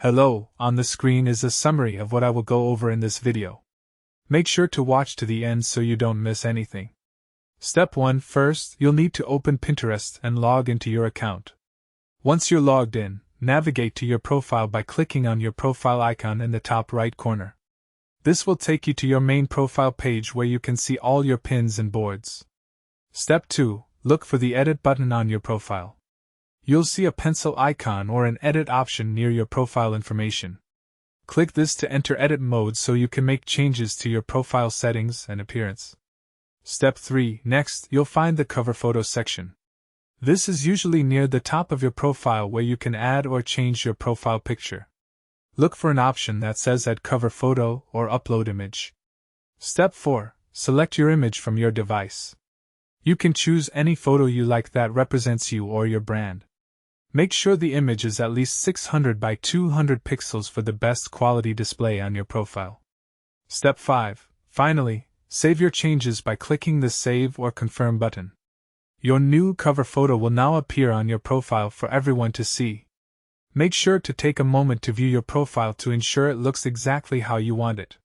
Hello, on the screen is a summary of what I will go over in this video. Make sure to watch to the end so you don't miss anything. Step 1. First, you'll need to open Pinterest and log into your account. Once you're logged in, navigate to your profile by clicking on your profile icon in the top right corner. This will take you to your main profile page where you can see all your pins and boards. Step 2. Look for the Edit button on your profile. You'll see a pencil icon or an edit option near your profile information. Click this to enter edit mode so you can make changes to your profile settings and appearance. Step 3. Next, you'll find the cover photo section. This is usually near the top of your profile where you can add or change your profile picture. Look for an option that says Add Cover Photo or Upload Image. Step 4. Select your image from your device. You can choose any photo you like that represents you or your brand. Make sure the image is at least 600 by 200 pixels for the best quality display on your profile. Step 5. Finally, save your changes by clicking the Save or Confirm button. Your new cover photo will now appear on your profile for everyone to see. Make sure to take a moment to view your profile to ensure it looks exactly how you want it.